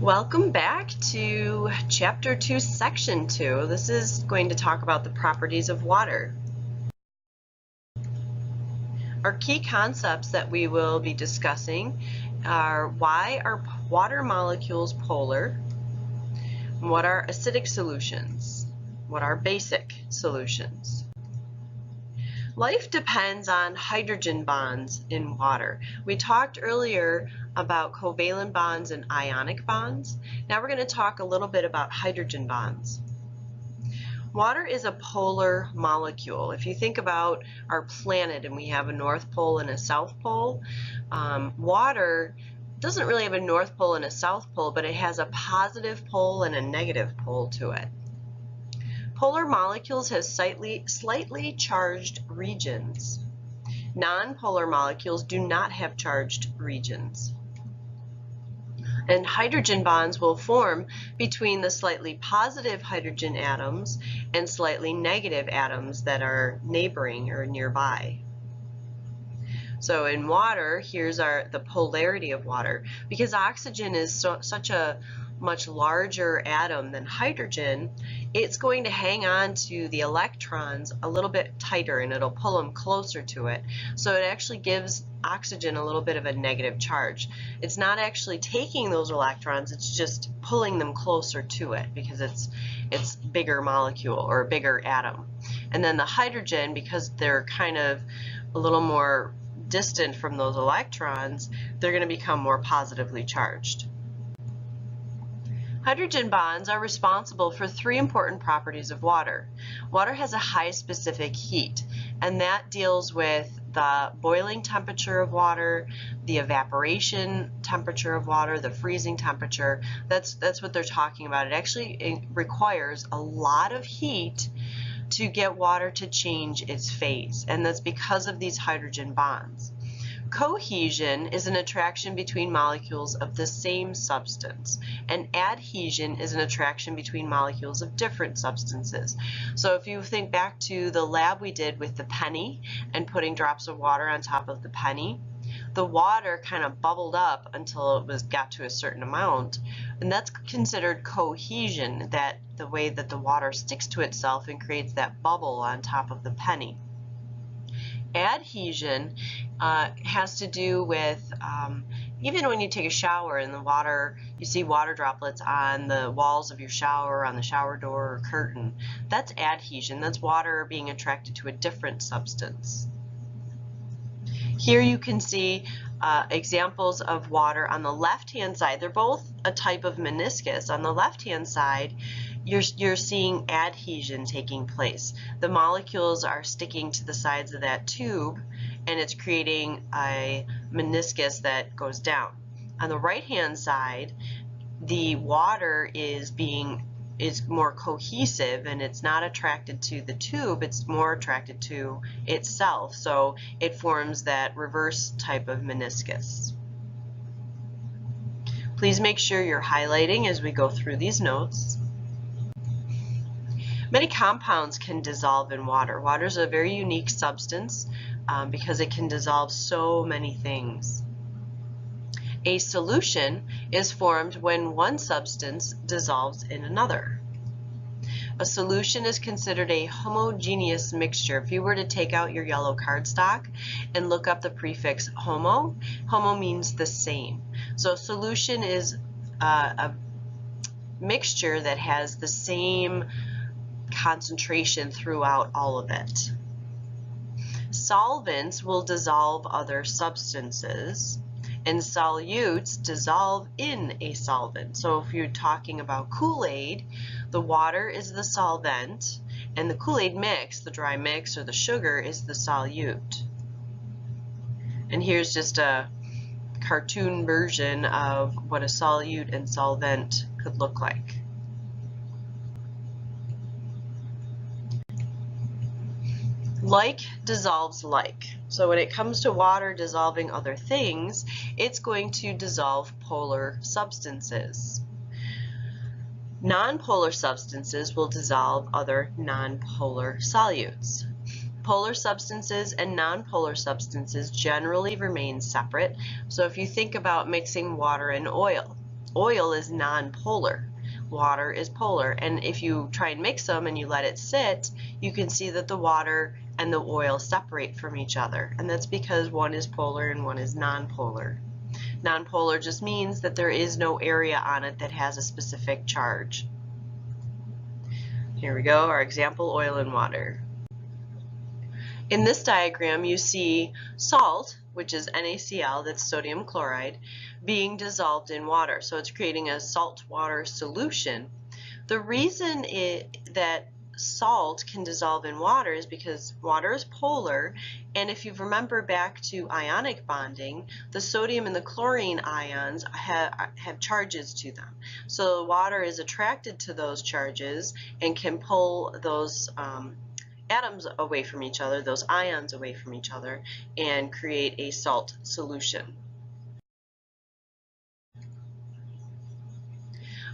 Welcome back to Chapter 2, Section 2. This is going to talk about the properties of water. Our key concepts that we will be discussing are why are water molecules polar? What are acidic solutions? What are basic solutions? Life depends on hydrogen bonds in water. We talked earlier about covalent bonds and ionic bonds. Now we're going to talk a little bit about hydrogen bonds. Water is a polar molecule. If you think about our planet and we have a north pole and a south pole, water doesn't really have a north pole and a south pole, but it has a positive pole and a negative pole to it. Polar molecules have slightly charged regions. Nonpolar molecules do not have charged regions. And hydrogen bonds will form between the slightly positive hydrogen atoms and slightly negative atoms that are neighboring or nearby. So in water, here's the polarity of water. Because oxygen is such a much larger atom than hydrogen, it's going to hang on to the electrons a little bit tighter and it'll pull them closer to it. So it actually gives oxygen a little bit of a negative charge. It's not actually taking those electrons, it's just pulling them closer to it because it's bigger molecule or a bigger atom. And then the hydrogen, because they're kind of a little more distant from those electrons, they're going to become more positively charged. Hydrogen bonds are responsible for three important properties of water. Water has a high specific heat, and that deals with the boiling temperature of water, the evaporation temperature of water, the freezing temperature. That's what they're talking about. It actually requires a lot of heat to get water to change its phase, and that's because of these hydrogen bonds. Cohesion is an attraction between molecules of the same substance, and adhesion is an attraction between molecules of different substances. So if you think back to the lab we did with the penny and putting drops of water on top of the penny, the water kind of bubbled up until it got to a certain amount, and that's considered cohesion, that the way that the water sticks to itself and creates that bubble on top of the penny. Adhesion has to do with even when you take a shower in the water, you see water droplets on the walls of your shower, on the shower door or curtain. That's adhesion. That's water being attracted to a different substance. Here you can see examples of water on the left-hand side. They're both a type of meniscus. On the left-hand side, you're seeing adhesion taking place. The molecules are sticking to the sides of that tube, and it's creating a meniscus that goes down. On the right-hand side, the water is more cohesive, and it's not attracted to the tube, it's more attracted to itself. So it forms that reverse type of meniscus. Please make sure you're highlighting as we go through these notes. Many compounds can dissolve in water. Water is a very unique substance because it can dissolve so many things. A solution is formed when one substance dissolves in another. A solution is considered a homogeneous mixture. If you were to take out your yellow cardstock and look up the prefix homo, homo means the same. So a solution is a mixture that has the same concentration throughout all of it. Solvents will dissolve other substances, and solutes dissolve in a solvent. So if you're talking about Kool-Aid, the water is the solvent, and the Kool-Aid mix, the dry mix or the sugar, is the solute. And here's just a cartoon version of what a solute and solvent could look like. Like dissolves like. So when it comes to water dissolving other things, it's going to dissolve polar substances. Nonpolar substances will dissolve other nonpolar solutes. Polar substances and nonpolar substances generally remain separate. So if you think about mixing water and oil, oil is non-polar. Water is polar, and if you try and mix them and you let it sit, you can see that the water and the oil separate from each other, and that's because one is polar and one is non-polar. Non-polar just means that there is no area on it that has a specific charge. Here we go, our example, oil and water. In this diagram, you see salt, which is NaCl, that's sodium chloride, being dissolved in water. So it's creating a salt water solution. The reason that salt can dissolve in water is because water is polar, and if you remember back to ionic bonding, the sodium and the chlorine ions have charges to them. So water is attracted to those charges and can pull those atoms away from each other, those ions away from each other, and create a salt solution.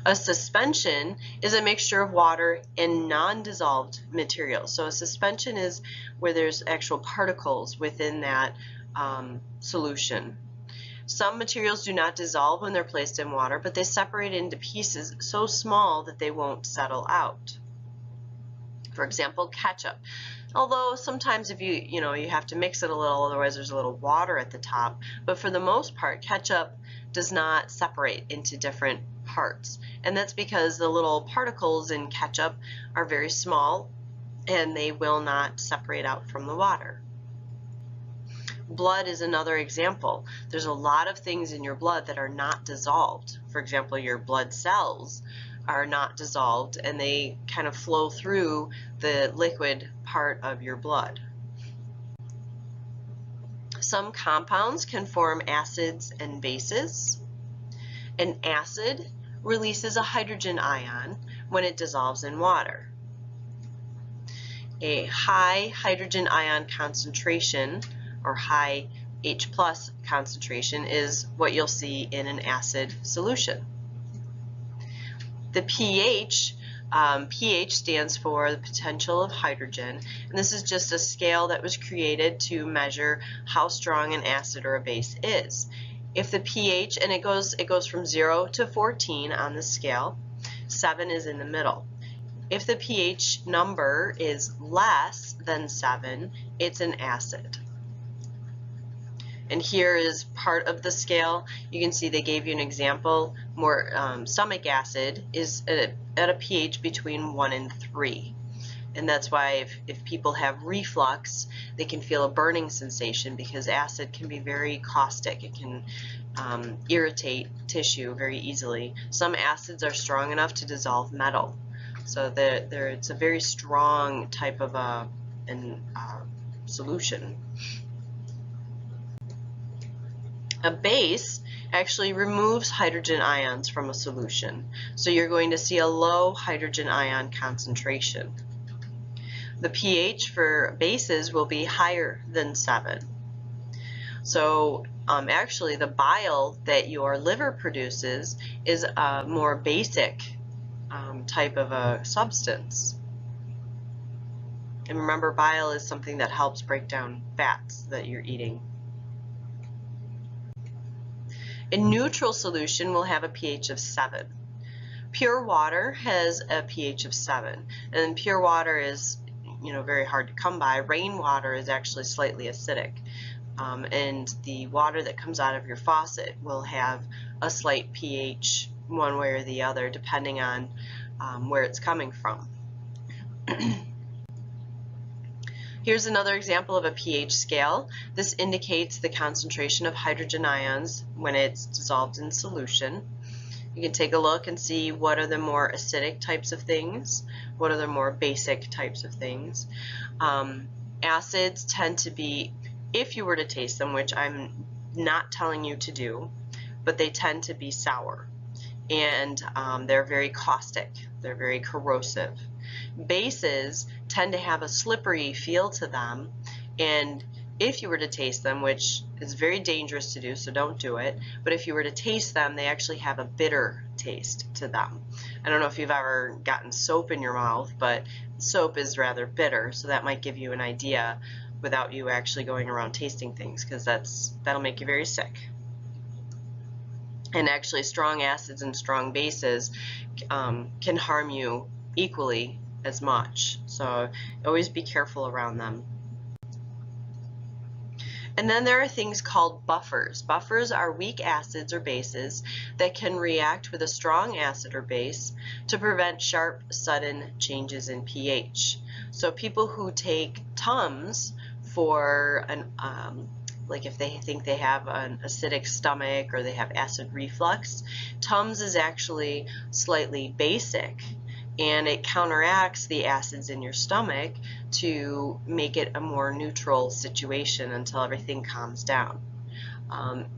A suspension is a mixture of water and non-dissolved materials. So a suspension is where there's actual particles within that solution. Some materials do not dissolve when they're placed in water, but they separate into pieces so small that they won't settle out. For example, ketchup. Although sometimes if you have to mix it a little, otherwise there's a little water at the top, but for the most part ketchup does not separate into different parts, and that's because the little particles in ketchup are very small and they will not separate out from the water. Blood is another example. There's a lot of things in your blood that are not dissolved. For example, your blood cells are not dissolved and they kind of flow through the liquid part of your blood. Some compounds can form acids and bases. An acid releases a hydrogen ion when it dissolves in water. A high hydrogen ion concentration or high H+ concentration is what you'll see in an acid solution. The pH, pH stands for the potential of hydrogen, and this is just a scale that was created to measure how strong an acid or a base is. If the pH, and it goes from 0 to 14 on the scale, 7 is in the middle. If the pH number is less than 7, it's an acid. And here is part of the scale. You can see they gave you an example. Stomach acid is at a pH between 1 and 3. And that's why if people have reflux, they can feel a burning sensation because acid can be very caustic. It can irritate tissue very easily. Some acids are strong enough to dissolve metal. So it's a very strong type of solution. A base actually removes hydrogen ions from a solution. So you're going to see a low hydrogen ion concentration. The pH for bases will be higher than 7. So actually the bile that your liver produces is a more basic type of a substance. And remember, bile is something that helps break down fats that you're eating. A neutral solution will have a pH of 7. Pure water has a pH of 7, and pure water is very hard to come by. Rainwater is actually slightly acidic, and the water that comes out of your faucet will have a slight pH one way or the other depending on where it's coming from. Here's another example of a pH scale. This indicates the concentration of hydrogen ions when it's dissolved in solution. You can take a look and see what are the more acidic types of things, what are the more basic types of things. Acids tend to be, if you were to taste them, which I'm not telling you to do, but they tend to be sour, and they're very caustic, they're very corrosive. Bases tend to have a slippery feel to them, and if you were to taste them, which is very dangerous to do, so don't do it, but if you were to taste them, they actually have a bitter taste to them. I don't know if you've ever gotten soap in your mouth, but soap is rather bitter, so that might give you an idea without you actually going around tasting things, because that'll make you very sick. And actually strong acids and strong bases can harm you equally as much. So always be careful around them. And then there are things called buffers. Buffers are weak acids or bases that can react with a strong acid or base to prevent sharp, sudden changes in pH. So people who take Tums for an like if they think they have an acidic stomach or they have acid reflux, Tums is actually slightly basic, and it counteracts the acids in your stomach to make it a more neutral situation until everything calms down.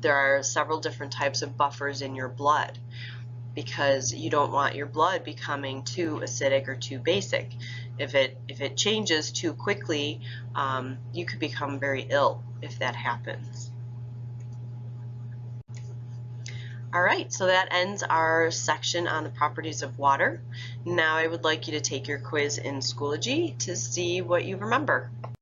There are several different types of buffers in your blood because you don't want your blood becoming too acidic or too basic. If it changes too quickly, you could become very ill if that happens. All right, so that ends our section on the properties of water. Now I would like you to take your quiz in Schoology to see what you remember.